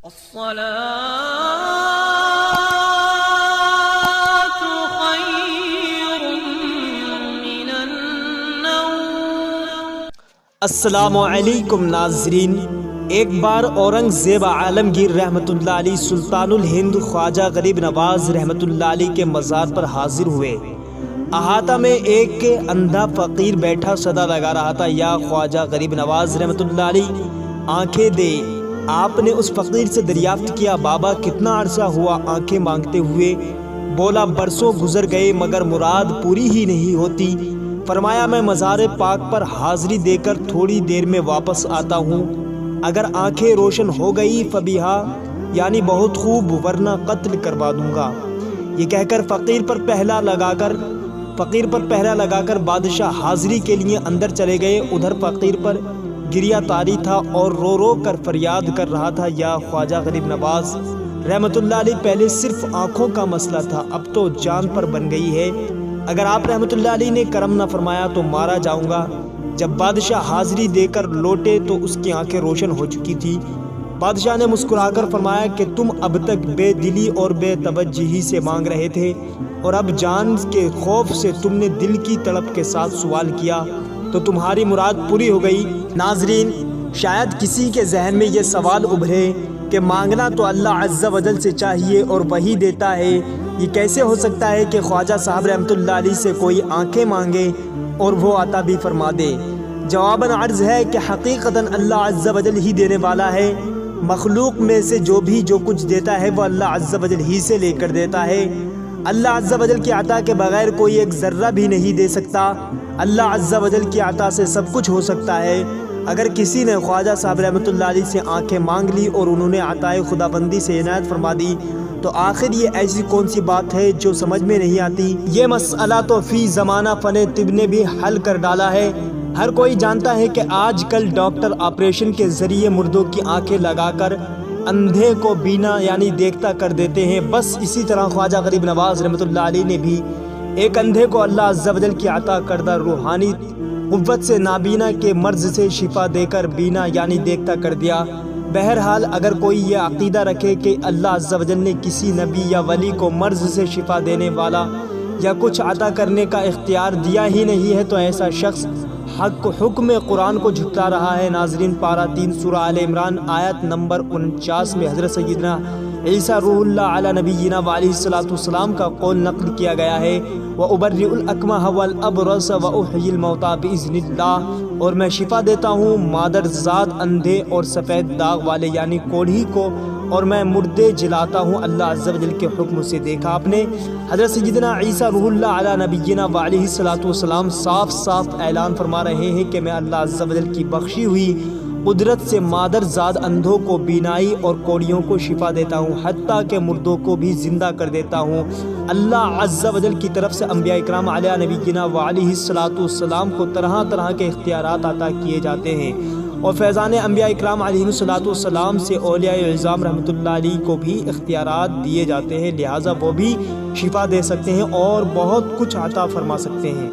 الصلاة خير من النوم۔ السلام علیکم ناظرین، ایک بار اورنگزیب عالمگیر رحمۃ اللہ علیہ سلطان الہند خواجہ غریب نواز رحمۃ اللہ علیہ کے مزار پر حاضر ہوئے۔ احاطہ میں ایک اندھا فقیر بیٹھا صدا لگا رہا تھا، یا خواجہ غریب نواز رحمۃ اللہ علیہ آنکھیں دے۔ آپ نے اس فقیر سے دریافت کیا، بابا کتنا عرصہ ہوا آنکھیں مانگتے ہوئے؟ بولا برسوں گزر گئے مگر مراد پوری ہی نہیں ہوتی۔ فرمایا میں مزار پاک پر حاضری دے کر تھوڑی دیر میں واپس آتا ہوں، اگر آنکھیں روشن ہو گئی فبیہا، یعنی بہت خوب، ورنہ قتل کروا دوں گا۔ یہ کہہ کر فقیر پر پہرا لگا کر بادشاہ حاضری کے لیے اندر چلے گئے۔ ادھر فقیر پر گریہ طاری تھا اور رو رو کر فریاد کر رہا تھا، یا خواجہ غریب نواز رحمۃ اللہ علیہ، پہلے صرف آنکھوں کا مسئلہ تھا، اب تو جان پر بن گئی ہے، اگر آپ رحمۃ اللہ علیہ نے کرم نہ فرمایا تو مارا جاؤں گا۔ جب بادشاہ حاضری دے کر لوٹے تو اس کی آنکھیں روشن ہو چکی تھی۔ بادشاہ نے مسکرا کر فرمایا کہ تم اب تک بے دلی اور بے توجہی سے مانگ رہے تھے، اور اب جان کے خوف سے تم نے دل کی تڑپ کے ساتھ سوال کیا، تو تمہاری مراد پوری ہو گئی۔ ناظرین، شاید کسی کے ذہن میں یہ سوال ابھرے کہ مانگنا تو اللہ عز و جل سے چاہیے اور وہی دیتا ہے، یہ کیسے ہو سکتا ہے کہ خواجہ صاحب رحمۃ اللہ علیہ سے کوئی آنکھیں مانگے اور وہ عطا بھی فرما دے؟ جواباً عرض ہے کہ حقیقتاً اللہ عز و جل ہی دینے والا ہے، مخلوق میں سے جو کچھ دیتا ہے وہ اللہ عز و جل ہی سے لے کر دیتا ہے۔ اللہ عز و جل کی عطا کے بغیر کوئی ایک ذرہ بھی نہیں دے سکتا، اللہ عز و جل کی عطا سے سب کچھ ہو سکتا ہے۔ اگر کسی نے خواجہ صاحب رحمۃ اللہ علیہ سے آنکھیں مانگ لی اور انہوں نے عطائے خدا بندی سے عنایت فرما دی، تو آخر یہ ایسی کون سی بات ہے جو سمجھ میں نہیں آتی؟ یہ مسئلہ تو فی زمانہ فن طب نے بھی حل کر ڈالا ہے۔ ہر کوئی جانتا ہے کہ آج کل ڈاکٹر آپریشن کے ذریعے مردوں کی آنکھیں لگا کر اندھے کو بینا یعنی دیکھتا کر دیتے ہیں۔ بس اسی طرح خواجہ غریب نواز رحمۃ اللہ علیہ نے بھی ایک اندھے کو اللہ عز و جل کی عطا کردہ روحانی قوت سے نابینا کے مرض سے شفا دے کر بینا یعنی دیکھتا کر دیا۔ بہرحال اگر کوئی یہ عقیدہ رکھے کہ اللہ عز و جل نے کسی نبی یا ولی کو مرض سے شفا دینے والا یا کچھ عطا کرنے کا اختیار دیا ہی نہیں ہے، تو ایسا شخص حکم قرآن کو جھٹلا رہا ہے۔ ناظرین، پارہ 3 سورہ آل عمران آیت نمبر 49 میں حضرت سیدنا عیسیٰ روح اللہ علی نبینا وعلیہ الصلوۃ والسلام کا قول نقل کیا گیا ہے، وَأُبَرِّئُ الْأَكْمَحَ وَالْأَبْرَصَ وَأُحْيِي الْمَوْتَىٰ بِإِذْنِ اللَّهِ، اور میں شفا دیتا ہوں مادرزاد اندھے اور سفید داغ والے یعنی کوڑھی کو، اور میں مردے جلاتا ہوں اللہ عز و جل کے حکم سے۔ دیکھا آپ نے، حضرت سیدنا عیسیٰ روح اللہ علی نبینا وعلیہ الصلوۃ والسلام صاف اعلان فرما رہے ہیں کہ میں اللہ عز و جل کی بخشی ہوئی قدرت سے مادرزاد اندھوں کو بینائی اور کوڑیوں کو شفا دیتا ہوں، حتیٰ کہ مردوں کو بھی زندہ کر دیتا ہوں۔ اللہ عز و جل کی طرف سے انبیاء اکرام علیہ نبینا وعلیہ الصلوۃ والسلام کو طرح طرح کے اختیارات عطا کیے جاتے ہیں، اور فیضان انبیاء اکرام علیہ الصلوۃ والسلام سے اولیاء اعظام رحمۃ اللہ علیہ کو بھی اختیارات دیے جاتے ہیں، لہٰذا وہ بھی شفا دے سکتے ہیں اور بہت کچھ عطا فرما سکتے ہیں۔